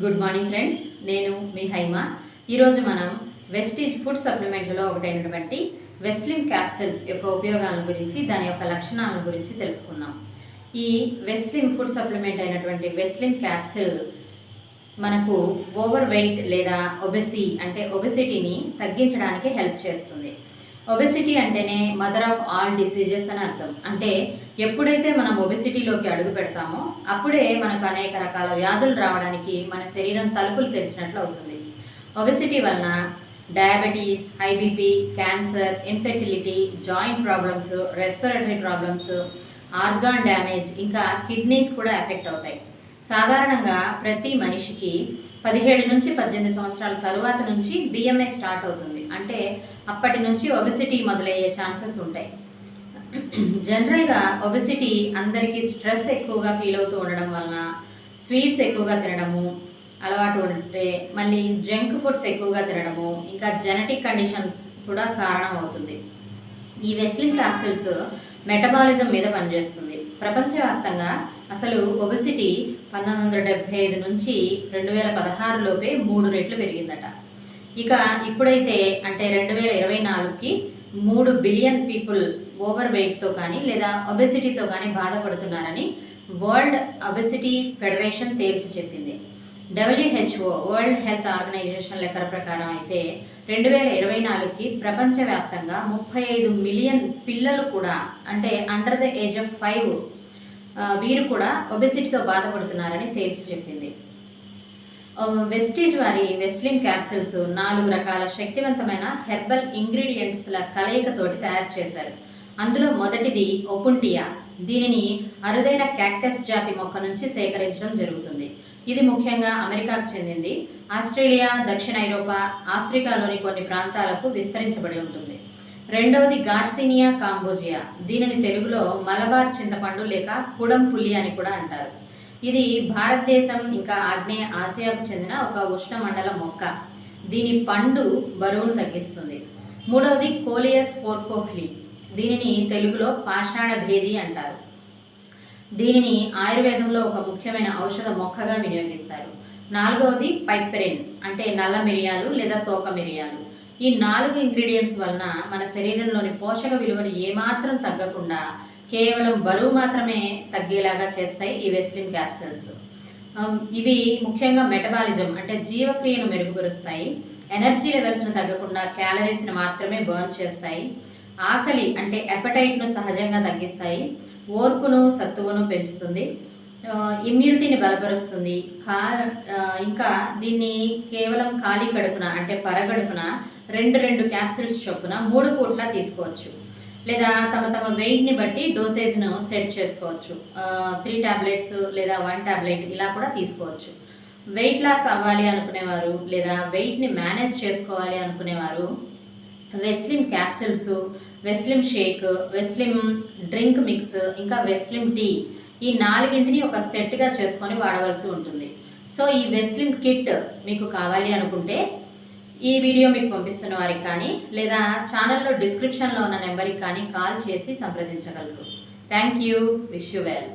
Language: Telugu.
గుడ్ మార్నింగ్ ఫ్రెండ్స్, నేను మీ హైమ. ఈరోజు మనం వెస్టీజ్ ఫుడ్ సప్లిమెంట్లలో ఒకటైనటువంటి వెస్లిన్ క్యాప్సిల్స్ యొక్క ఉపయోగాల గురించి, దాని యొక్క లక్షణాల గురించి తెలుసుకుందాం. ఈ వెస్లిన్ ఫుడ్ సప్లిమెంట్ అయినటువంటి వెస్లిన్ క్యాప్సిల్ మనకు ఓవర్ వెయిట్ లేదా ఒబెసిటీని తగ్గించడానికి హెల్ప్ చేస్తుంది. ఒబెసిటీ అంటేనే మదర్ ఆఫ్ ఆల్ డిసీజెస్ అని అర్థం. అంటే ఎప్పుడైతే మనం ఒబెసిటీలోకి అడుగు పెడతామో అప్పుడే మనకు అనేక రకాల వ్యాధులు రావడానికి మన శరీరం తలుపులు తెరిచినట్లు అవుతుంది. ఒబెసిటీ వలన diabetes, high BP, cancer, infertility, joint problems, respiratory problems, organ damage, ఇంకా కిడ్నీస్ కూడా ఎఫెక్ట్ అవుతాయి. సాధారణంగా ప్రతి మనిషికి 17 నుంచి 18 సంవత్సరాల తరువాత నుంచి బిఎంఐ స్టార్ట్ అవుతుంది. అంటే అప్పటి నుంచి ఒబెసిటీ మొదలయ్యే ఛాన్సెస్ ఉంటాయి. జనరల్గా ఒబెసిటీ అందరికీ స్ట్రెస్ ఎక్కువగా ఫీల్ అవుతూ ఉండడం వలన, స్వీట్స్ ఎక్కువగా తినడము అలవాటు ఉంటే, మళ్ళీ జంక్ ఫుడ్స్ ఎక్కువగా తినడము, ఇంకా జెనెటిక్ కండిషన్స్ కూడా కారణం అవుతుంది. ఈ వెస్లిన్ క్యాప్సిల్స్ మెటబాలిజం మీద పనిచేస్తుంది. ప్రపంచవ్యాప్తంగా అసలు ఒబెసిటీ 1975 నుంచి 2016 లోపే 3 రెట్లు పెరిగిందట. ఇక ఇప్పుడైతే అంటే 2024కి 3 బిలియన్ పీపుల్ ఓవర్ వెయిట్తో కానీ లేదా ఒబెసిటీతో కానీ బాధపడుతున్నారని వరల్డ్ ఒబెసిటీ ఫెడరేషన్ తేల్చి చెప్పింది. WHO వరల్డ్ హెల్త్ ఆర్గనైజేషన్ లెక్కల ప్రకారం అయితే 2024కి ప్రపంచవ్యాప్తంగా 35 మిలియన్ పిల్లలు కూడా, అంటే అండర్ ద ఏజ్ ఆఫ్ 5 వీరు కూడా ఒబెసిటీతో బాధపడుతున్నారని తేల్చి చెప్పింది. వెస్టీజ్ వారి వెస్లిన్ క్యాప్సిల్స్ 4 రకాల శక్తివంతమైన హెర్బల్ ఇంగ్రీడియంట్స్ల కలయికతోటి తయారు చేశారు. అందులో మొదటిది ఒపుంటియా. దీనిని అరుదైన క్యాక్టస్ జాతి మొక్క నుంచి సేకరించడం జరుగుతుంది. ఇది ముఖ్యంగా అమెరికాకు చెందింది. ఆస్ట్రేలియా, దక్షిణ ఐరోపా, ఆఫ్రికాలోని కొన్ని ప్రాంతాలకు విస్తరించబడి ఉంటుంది. రెండవది గార్సినియా కాంబోజియా. దీనిని తెలుగులో మలబార్ చింతపండు లేక కుడం పులి అని కూడా అంటారు. ఇది భారతదేశం ఇంకా ఆగ్నేయ ఆసియాకు చెందిన ఒక ఉష్ణమండల మొక్క. దీని పండు బరువును తగ్గిస్తుంది. మూడవది కోలియస్ పోర్కోహ్లీ. దీనిని తెలుగులో పాషాణ భేది అంటారు. దీనిని ఆయుర్వేదంలో ఒక ముఖ్యమైన ఔషధ మొక్కగా వినియోగిస్తారు. నాలుగవది పైపెరిన్, అంటే నల్ల మిరియాలు లేదా తోక మిరియాలు. ఈ 4 ఇంగ్రీడియంట్స్ వలన మన శరీరంలోని పోషక విలువలు ఏమాత్రం తగ్గకుండా కేవలం బరువు మాత్రమే తగ్గేలాగా చేస్తాయి ఈ వెస్లిన్ క్యాప్సిల్స్. ఇవి ముఖ్యంగా మెటబాలిజం, అంటే జీవక్రియను మెరుగుపరుస్తాయి. ఎనర్జీ లెవెల్స్ను తగ్గకుండా క్యాలరీస్ని మాత్రమే బర్న్ చేస్తాయి. ఆకలి అంటే ఎపటైట్ను సహజంగా తగ్గిస్తాయి. ఓర్పును, సత్తువను పెంచుతుంది. ఇమ్యూనిటీని బలపరుస్తుంది. ఇంకా దీన్ని కేవలం ఖాళీ కడుపున, అంటే పరగడుపున 2 క్యాప్సిల్స్ చొప్పున 3 పూట్ల తీసుకోవచ్చు. లేదా తమ వెయిట్ని బట్టి డోసేజ్ను సెట్ చేసుకోవచ్చు. 3 టాబ్లెట్స్ లేదా 1 టాబ్లెట్ ఇలా కూడా తీసుకోవచ్చు. వెయిట్ లాస్ అవ్వాలి అనుకునేవారు లేదా వెయిట్ని మేనేజ్ చేసుకోవాలి అనుకునేవారు వెస్లిన్ క్యాప్సిల్స్, వెస్లిన్ షేక్, వెస్లిన్ డ్రింక్ మిక్స్, ఇంకా వెస్లిన్ టీ, ఈ 4ని ఒక సెట్గా చేసుకొని వాడవలసి ఉంటుంది. సో ఈ వెస్లిన్ కిట్ మీకు కావాలి అనుకుంటే ఈ వీడియో మీకు పంపిస్తున్న వారికి కానీ లేదా ఛానల్లో డిస్క్రిప్షన్లో ఉన్న నెంబర్కి కానీ కాల్ చేసి సంప్రదించగలరు. Thank you. Wish you well.